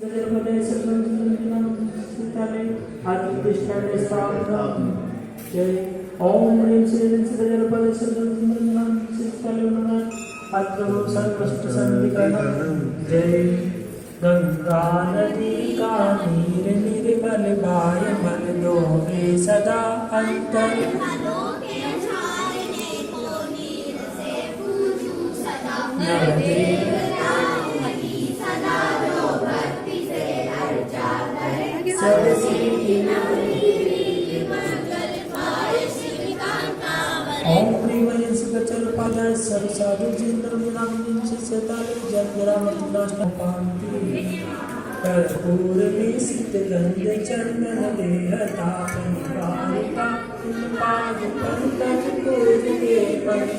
ओम ह्रीं श्रीं सिद्धजनपदे अत्र सर्वष्टसन्धिकरणं जय गंगा नदी का नीर निर्मल वायुमल दोहे सदा अंतर ओम प्रियवयं सुखचरपदाय सरसाधु जिन्द्रमुनां शिष्यताले जन्मरामतुलाष्टपान्ति कर्पूरवीसित गन्ध चन्दन देहतापनिवारिका पादुपङ्कज पूजिते परि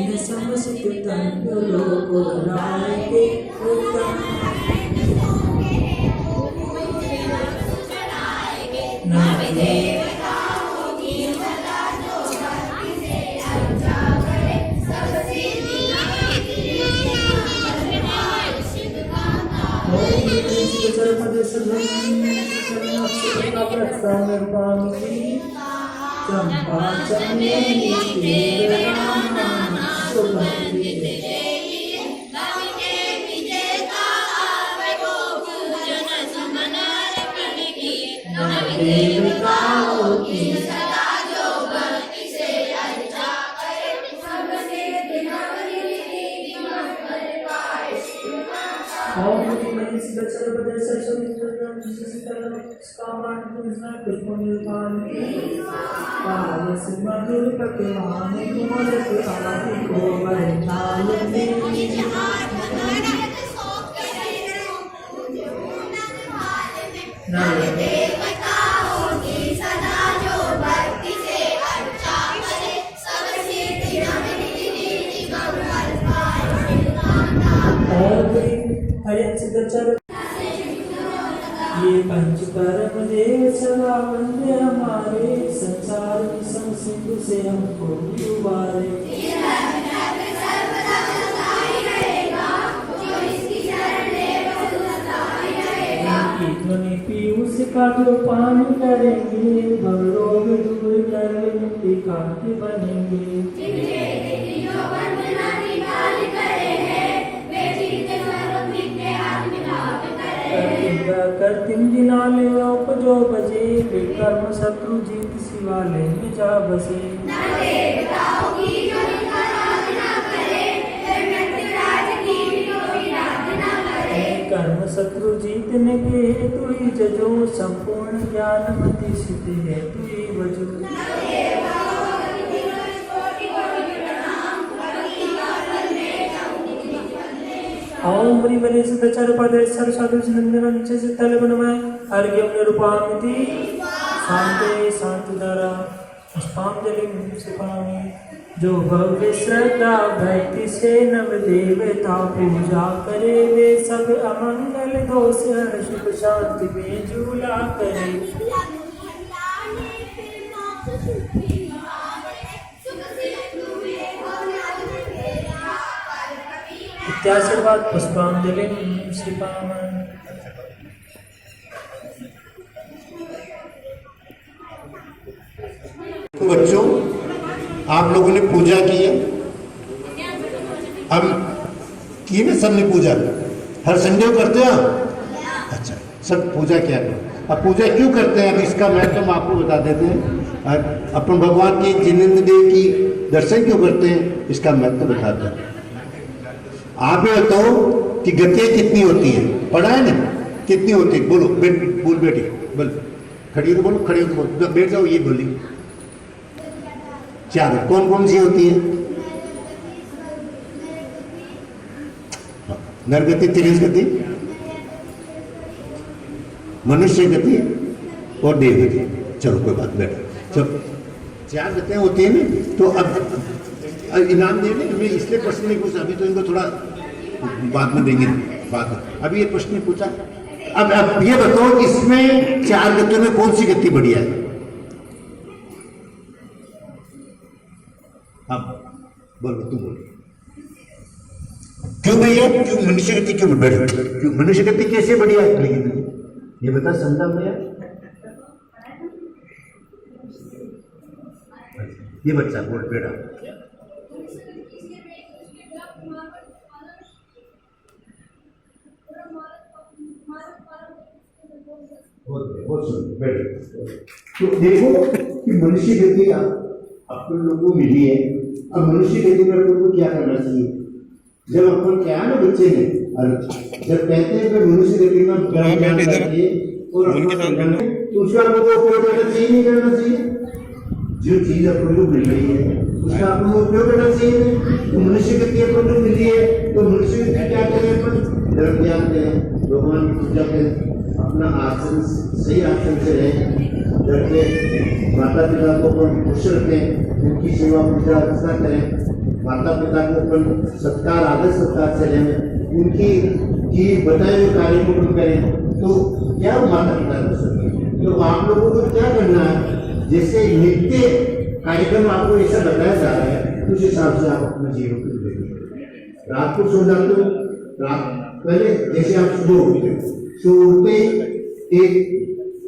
के समस्त ये पंच परम देव सदा वंदे हमारे संसार की समसिंधु से हमको उबारे ध्वनि पीयूष का जो पान करेंगे भवरोग दूर कर मुक्ति कांति बनेंगे करतिम जिनाले उपजो बजे विकर्म शत्रु जीत शिवालय में जा बसे कर्म शत्रु जीतने के हेतु ही जजो संपूर्ण ज्ञान मति सिद्धि हेतु ही बजो ओम प्रियवरे सिद्धचरपदे सरसाधु नंदनं च तलवनमय अर्घ्यं निरूपामिति शांते शांतिधरा पुष्पांजलिं सिपामि जो भव्य श्रद्धा भक्ति से नव देवता पूजा करे वे सब अमंगल दोष हर सुख शांति में झूला करे इत्याशीर्वाद पुष्पांजलिं सिपामि। तो बच्चों आप लोगों ने पूजा की है, अब की ना सबने पूजा हर संडे को करते हो। अच्छा सब पूजा किया करो। अब पूजा क्यों करते हैं अब इसका महत्व हम आपको बता देते हैं। अपन भगवान की जिनेंद्र देव की दर्शन क्यों करते हैं इसका महत्व बताते हैं। आप ये बताओ कि गतियाँ कितनी होती हैं, पढ़ा है ना कितनी होती है, बोलो बोल बेटी बोल, खड़ी हो बोलो, खड़ी हो बोलो, बैठ जाओ ये बोली। चार कौन कौन सी होती है? नर गति, तिरस गति, मनुष्य गति और देव गति। चलो कोई बात, बैठो चलो 4 गतियाँ होती हैं ना, तो अब इनाम देने हमें इसलिए प्रश्न नहीं पूछा, अभी तो इनको थोड़ा बाद में देंगे बाद में। अभी ये प्रश्न नहीं पूछा। अब ये बताओ इसमें 4 गतियों में कौन सी गति बढ़िया है? हाँ बोलो, तुम बोलो। क्यों भैया, क्यों मनुष्य गति क्यों बढ़िया, क्यों मनुष्य गति कैसे बढ़िया है? लेकिन ये बता समझा भैया। ये बच्चा बोल बेटा, तो देखो कि मनुष्य गति अपन लोगों को मिली है। अब मनुष्य गति में अपन को क्या करना चाहिए? जब अपन क्या है ना बच्चे में, जब कहते हैं कि मनुष्य गति में ज्ञान चाहिए और तो उसका आपको उपयोग करना चाहिए, नहीं करना चाहिए? जो चीज अपन को मिल रही है उसका आपको उपयोग करना चाहिए। तो मनुष्य गति अपन को मिली है, तो मनुष्य गति क्या करें? अपन धर्म ज्ञान करें, भगवान की पूजा करें, अपना आसन सही आसन से रहें, घर के माता पिता को अपन खुश रखें, उनकी सेवा पूजा अर्चना करें, माता पिता को अपन सत्कार आदर सत्कार से रहें, उनकी की बताए हुए कार्य को अपन करें। तो क्या माता पिता कर सकते? तो आप लोगों को क्या करना है? जैसे नित्य कार्यक्रम आपको ऐसा बताया जा रहा है, उस हिसाब से आप अपने जीवन को देखिए। रात को सो जाते हो, रात पहले जैसे आप सुबह उठते हो, सो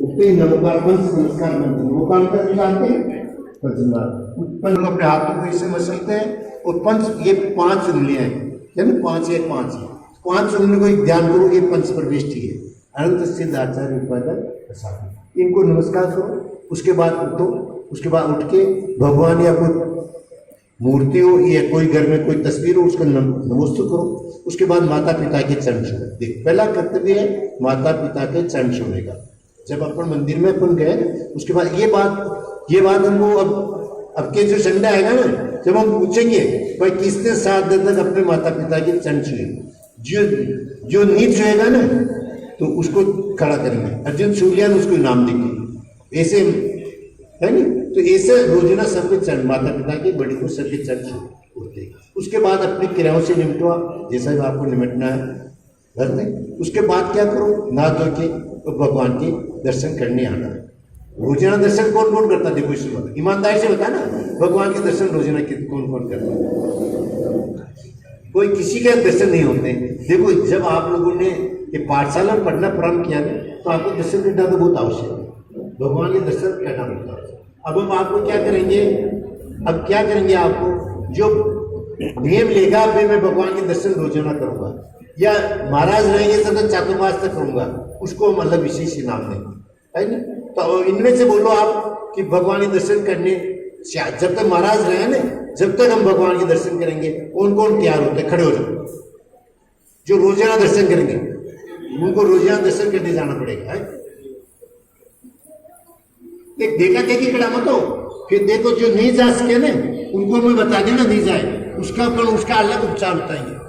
उठते नमस्कार पंच नमस्कार मंत्र, वो काम करके जानते हैं पंच अपने हाथों को इसे मसलते हैं और पंच ये 5 उंगलियां हैं ना, 5 है 5 उंगलियों को एक ध्यान करो, ये पंच प्रविष्टि है, अनंत सिद्ध आचार्य उत्पादन प्रसाद, इनको नमस्कार करो। उसके बाद उठो, उसके बाद उठ के भगवान या कोई मूर्ति हो या कोई घर में कोई तस्वीर हो उसको नमस्ते करो। उसके बाद माता पिता के चरण छूओ। देख पहला कर्तव्य है माता पिता के चरण छूने का। जब अपन मंदिर में अपन गए उसके बाद ये बात हमको अब के जो संडे आएगा ना, जब हम पूछेंगे भाई किसने 7 दिन तक अपने माता पिता के चरण छुए, जो नीच छुएगा ना तो उसको खड़ा करेंगे, अर्जुन छू लिया उसको इनाम देंगे, ऐसे है नहीं? तो ऐसे रोजाना सबके चरण माता पिता के बड़ी को सबके चरण उठते। उसके बाद अपनी क्रियाओं से निपटो, जैसा भी आपको निपटना है घर में। उसके बाद क्या करो? नहा धो के तो भगवान के दर्शन करने आना है। रोजाना दर्शन कौन कौन करता? देखो इस बात ईमानदारी से बता ना, भगवान के दर्शन रोजाना कौन कौन करता है? कोई किसी के दर्शन नहीं होते। देखो जब आप लोगों ने ये पाठशाला में पढ़ना प्रारंभ किया ना, तो आपको दर्शन करना तो बहुत आवश्यक है, भगवान के दर्शन करना पड़ता है। अब हम आपको क्या करेंगे? अब क्या करेंगे? आपको जो नियम लेगा फिर मैं भगवान के दर्शन रोजाना करूंगा, या महाराज रहेंगे तो चातुर्मास तक करूंगा, उसको मतलब विशेष इनाम देंगे, है ना? तो इनमें से बोलो आप कि भगवान के दर्शन करने जब तक महाराज रहे ना, जब तक हम भगवान के दर्शन करेंगे, कौन कौन तैयार होते? खड़े हो जाओ। जो रोजाना दर्शन करेंगे उनको रोजाना दर्शन करने जाना पड़ेगा, है? देखा देखी खड़ा मत हो, फिर देखो जो नहीं जा सके ना उनको मैं बता देना नहीं जाए, उसका अलग उपचार होता है।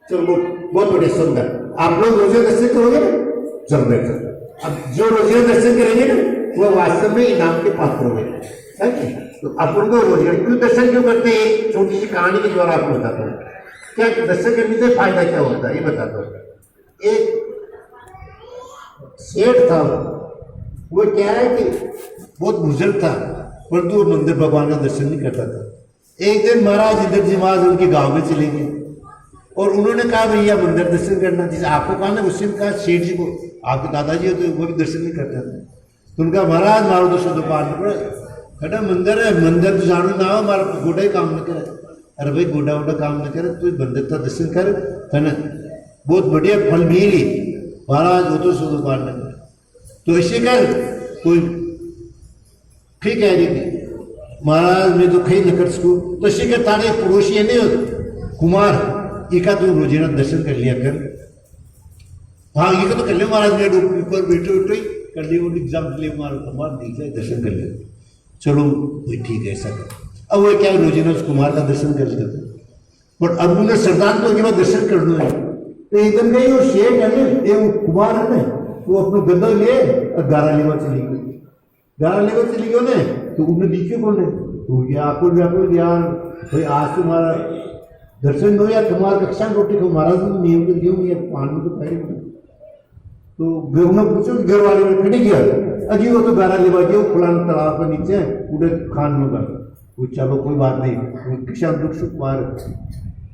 चलो बहुत बढ़िया, सुंदर। आप लोग रोजे दर्शन करोगे ना? चलो बैठो। अब जो रोजे दर्शन करेंगे ना वो वास्तव में इनाम के पात्र होंगे, है? तो अपन को रोजे क्यों दर्शन क्यों करते हैं? छोटी सी कहानी के द्वारा आपको बताता हूँ क्या दर्शन करने से फायदा क्या होता है, ये बताता हूँ। एक सेठ था, वो क्या है कि बहुत बुजुर्ग था, परंतु वो मंदिर भगवान का दर्शन नहीं करता था। एक दिन महाराज इधर जी महाराज उनके गांव में चले गए और उन्होंने कहा भैया मंदिर दर्शन करना, जैसे आपको कहा ना उससे कहा सेठ जी को, आपके दादाजी हो तो वो भी दर्शन नहीं करते थे। तो उनका महाराज मारो तो शुद्ध पाठ पर बेटा मंदिर है, मंदिर तो जानो ना हो, हमारा गोडा ही काम न करे। अरे भाई गोडा वोडा काम न करे, तू मंदिर का दर्शन कर, है ना? बहुत बढ़िया फल मिली। महाराज वो तो शुद्ध पाठ न करे, तो ऐसे कर कोई ठीक है जी महाराज मैं तो कहीं न कर सकूँ, तो ऐसे कर तारे पड़ोसी है नहीं कुमार, एक तू रोजाना दर्शन कर लिया कर। हाँ ये तो कर ले महाराज, मेरे ऊपर बैठे उठे कर लिए, वो एग्जाम के लिए हमारा देख लिया, दर्शन कर लिया। चलो भाई ठीक है ऐसा कर। अब वो क्या रोजाना उस कुमार का दर्शन करते थे, पर अब उन्हें श्रद्धांत के बाद दर्शन कर दो है। तो एकदम नहीं वो शेख है ना, ये वो कुमार है ना, वो अपना गद्दा ले और गारा लेवा चली गई, गारा लेवा चली गई ने, तो उन्हें दिखे कौन है, तो ये आपको व्याकुल यार भाई आज तुम्हारा दर्शन हो या तुम्हारा कक्षा रोटी को महाराज नियम के दियो या पानी तो पहले। तो उन्होंने पूछो घर वाले ने खड़ी किया, अजी वो तो गारा लेवा गया फलान तालाब के नीचे पूरे खान में कर, वो चलो कोई बात नहीं, किसान दुख सुख मार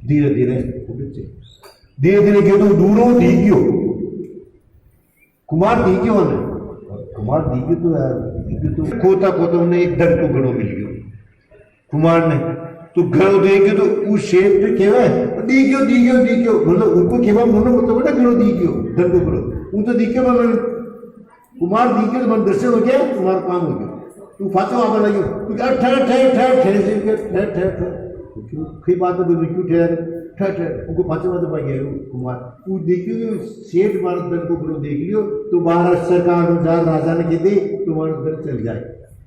धीरे धीरे धीरे धीरे गयो तो दूरों दी गयो कुमार दी गयो ने, कुमार दी गयो तो यार तो खोता खोता उन्हें एक दर को गड़ो मिल गयो कुमार ने, तो गड़ो दे गयो तो उस शेर पे केवा दी गयो मतलब उनको केवा मोनो तो बड़ा गड़ो दी गयो दर को गड़ो उन तो दी गयो मैं कुमार दी गयो मन दर्शन हो गया तुम्हारा काम हो गया, तू फातो आवा लगे तू ठहर ठहर ठहर ठहर ठहर ठहर क्यों बात तो क्यों ठहर ठहर ठहर उनको फातो बात पाई गया कुमार तू देखियो शेर मार दर को गड़ो देख लियो तो बाहर सरकार अनुसार राजा ने कह दे तुम्हारा दर चल जाए,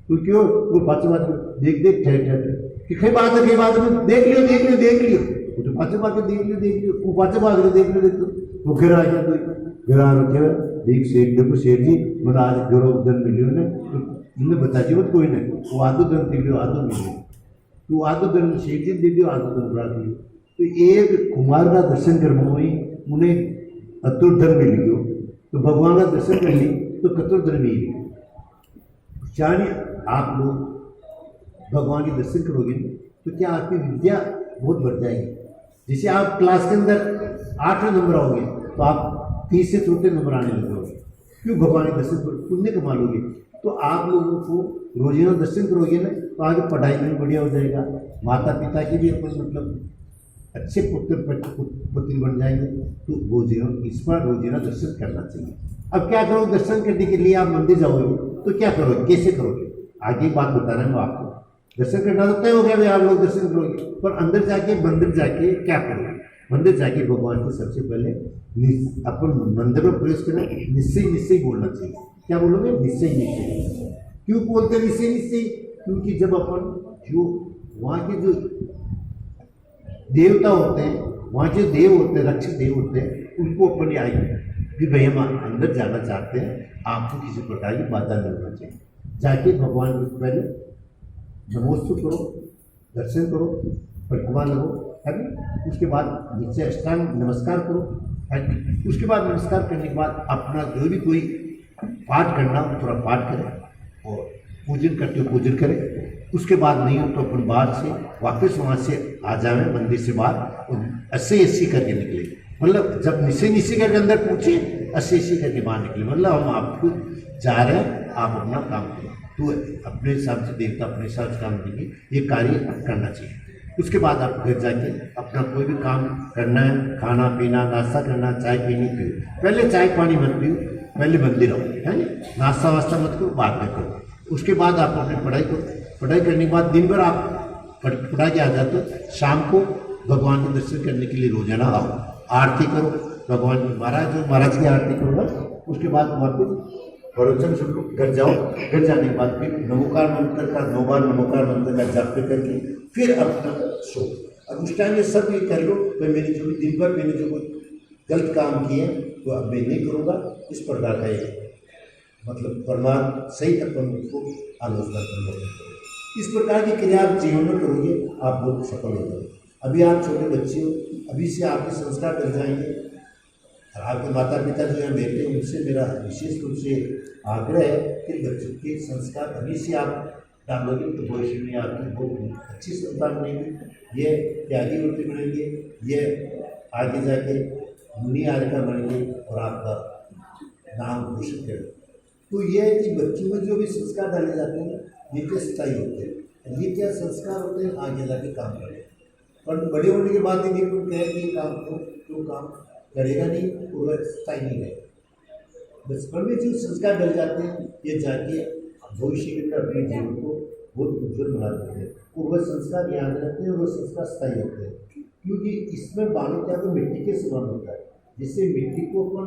तो क्यों वो फातो बात देख ठहर ठहर कि कई बात में देख लियो वो तो पाचे बात देख लियो वो पाचे बात देख लियो वो घर आ गया, तो घर आ रखे देख शेर देखो शेर जी मैंने आज गौरव धन मिलियो ने, तो इन्हें बता दी मत कोई नहीं, वो आधो धन दे लियो आधो मिलियो, तो आधो धन शेर जी दे दियो आधो धन बुरा दियो, तो एक कुमार का दर्शन करना हुई उन्हें अतुर धन मिल गयो, तो भगवान का दर्शन कर ली तो कतुर धन मिल गई। चाहे आप लोग भगवान के दर्शन करोगे तो क्या आपकी विद्या बहुत बढ़ जाएगी, जैसे आप क्लास के अंदर 8वें नंबर आओगे तो आप 30 से चौथे नंबर आने लगोगे, क्यों भगवान के दर्शन करो पुण्य कमा लोगे, तो आप लोगों को रोजाना दर्शन करोगे ना तो आगे पढ़ाई में बढ़िया हो जाएगा, माता पिता के भी अपन मतलब अच्छे पुत्र पुत्री बन जाएंगे, तो रोजाना इस पर रोजाना दर्शन करना चाहिए। अब क्या करो दर्शन करने के लिए आप मंदिर जाओगे तो क्या करोगे कैसे करोगे, आगे बात बता रहा हूँ आपको, दर्शन करना तो तय हो गया भाई आप लोग दर्शन करोगे, पर अंदर जाके मंदिर जाके क्या करोगे, मंदिर जाके भगवान को सबसे पहले अपन मंदिर में प्रवेश करें निश्चय बोलना चाहिए, क्या बोलोगे निश्चय, क्यों बोलते निश्चय, क्योंकि जब अपन जो वहाँ के जो देवता होते हैं वहाँ जो देव होते हैं रक्षक देव होते हैं उनको अपन आएंगे कि भाई हम अंदर जाना चाहते हैं, आपको किसी प्रकार की बाधा नहीं होना चाहिए, जाके भगवान को पहले नमोस्तु करो दर्शन करो परिक्रमा लगो है ना, उसके बाद नीचे अष्टांग नमस्कार करो है, उसके बाद नमस्कार करने के बाद अपना जो भी कोई पाठ करना हो थोड़ा पाठ करें और पूजन करते हो पूजन करें, उसके बाद नहीं हो तो अपन बाहर से वापस वहाँ से आ जाए मंदिर से बाहर और अस्सी करके निकले, मतलब जब निश्चय करके अंदर पूछे अस्सी करके बाहर निकले, मतलब हम आपको जा रहे हैं आप अपना काम करो, तो अपने हिसाब से देवता अपने हिसाब से काम देंगे, ये कार्य करना चाहिए। उसके बाद आप घर जाके अपना कोई भी काम करना है, खाना पीना नाश्ता करना, चाय पीनी पियो, पहले चाय पानी मत पियो, पहले मंदिर आओ है ना, नाश्ता वास्ता मत करो बाद में करो, उसके बाद आप अपनी पढ़ाई करो, पढ़ाई करने के बाद दिन भर आप पढ़ा के आ जाते हो, शाम को भगवान के दर्शन करने के लिए रोजाना आओ, आरती करो भगवान की, महाराज की आरती करो ना, उसके बाद वापस प्रवचन सुन लो, घर जाओ, घर जाने के बाद फिर नमोकार मंत्र का 9 बार नमोकार मंत्र का जाप करके फिर अपना सो, अब उस टाइम में सब ये कर लो तो मेरी जो भी दिन भर मैंने जो गलत काम किए तो अब मैं नहीं करूँगा, इस प्रकार का ये मतलब परमात्मा सही अपन को आलोचना कर लो, इस प्रकार की क्रिया आप जीवन में करोगे आप बहुत सफल हो जाओगे। अभी आप छोटे बच्चे हो, अभी से आपके संस्कार कर जाएंगे, और आपके माता पिता जो है बेटे उनसे मेरा विशेष रूप से आग्रह है कि बच्चों के संस्कार अभी से आप डालोगे तो भविष्य में आपकी बहुत अच्छी संतान बनेगी, ये त्यागी वृत्ति बनेंगे, ये आगे जाके मुनि आर्य बनेंगे और आपका नाम घोषित करेंगे। तो ये है कि बच्चों में जो भी संस्कार डाले जाते हैं ये क्या स्थायी होते हैं, ये क्या संस्कार होते हैं आगे जाके काम करें, पर बड़े होने के बाद यदि तुम कहें कि काम करो तो काम करेगा नहीं, तो वह स्थायी नहीं रहेगा। बचपन में जो संस्कार डल जाते हैं ये जाके भविष्य के अपने जीवन को बहुत उज्जवल बना देते हैं, तो वह संस्कार याद रहते हैं और वह संस्कार स्थायी होते हैं, क्योंकि इसमें बालक क्या तो मिट्टी के समान होता है, जिससे मिट्टी को अपन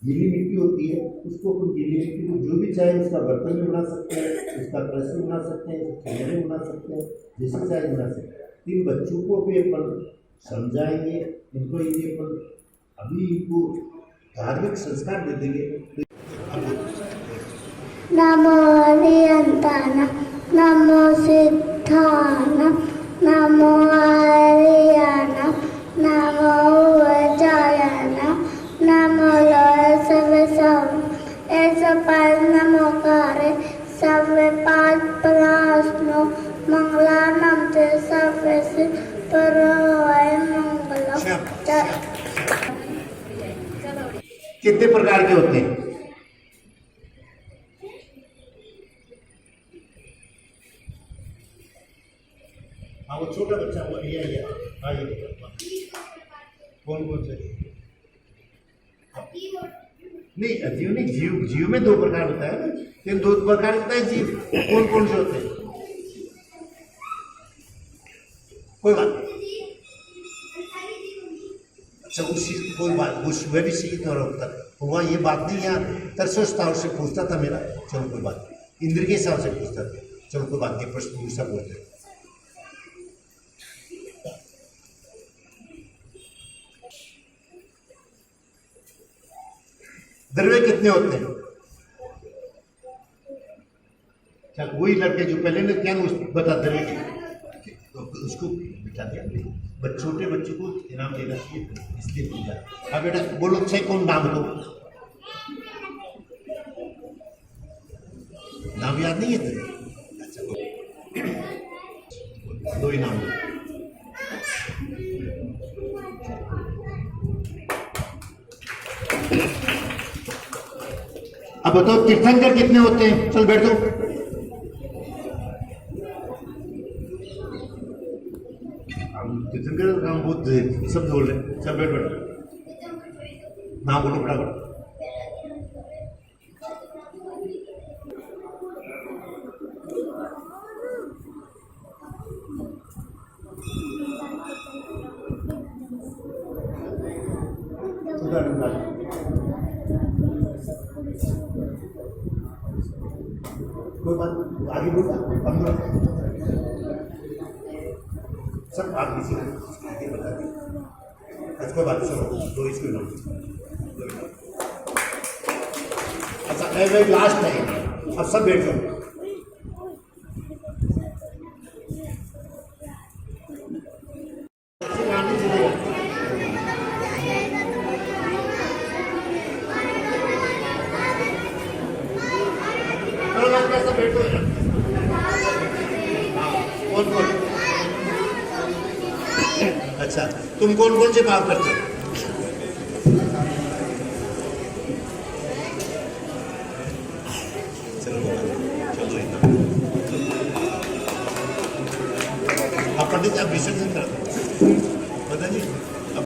गीली मिट्टी होती है, उसको अपन गीली मिट्टी को जो भी चाहे उसका बर्तन भी बना सकते हैं, उसका कलश भी बना सकते हैं, कैमरे बना सकते हैं, जैसे चाहे बना सकते हैं। इन बच्चों को भी अपन समझाएंगे, इनको ये अपन अभी इनको धार्मिक संस्कार दे देंगे। नमो हरियंतान नमो सिद्धान नमो हरियान नमो वज्रायन नमो लोसवसम ऐसा पाल नमोकारे सर्वे पाद प्रास्नो मंगलानम ते सर्वे से परवाय मंगलम। कितने प्रकार के होते हैं? हाँ, वो छोटा बच्चा वो ये कौन कौन से? नहीं, जीव नहीं, जीव में दो प्रकार होता है ना, लेकिन दो प्रकार होता है जीव, कौन कौन से होते हैं? कोई बात नहीं। अच्छा, उसी कोई बात, उस वह भी सीखी तो उत्तर हुआ, ये बात नहीं यार, तरसोस्ताव से पूछता था मेरा, चलो कोई बात नहीं, इंद्र के हिसाब से पूछता था, चलो कोई बात नहीं, प्रश्न दूसरा पूछते। द्रव्य कितने होते हैं? क्या वही लड़के जो पहले ने क्या बता द्रव्य कितने, तो उसको बिठा दिया, छोटे बच्चे को इनाम देना चाहिए, इसलिए पूछा। अब बेटा बोलो, अच्छा कौन नाम दो, नाम याद नहीं है तेरे? अच्छा, दो ही नाम दो। अब बताओ तीर्थंकर कितने होते हैं? चल बैठो। हम तीर्थंकर हम बुद्ध सब बोल रहे हैं, सब बैठ बैठो, नाम बोलो फटाफट। कोई बात आगे बोला, सब आप किसी आगे बता दी। अच्छा कोई बात, चलो दो इसको नाम। अच्छा मैं लास्ट है, अब सब बैठ जाओ। कौन कौन? अच्छा, तुम कौन कौन से काम करते हो? चलो आप पंडित आप विसर्जन कर दो, बताइए।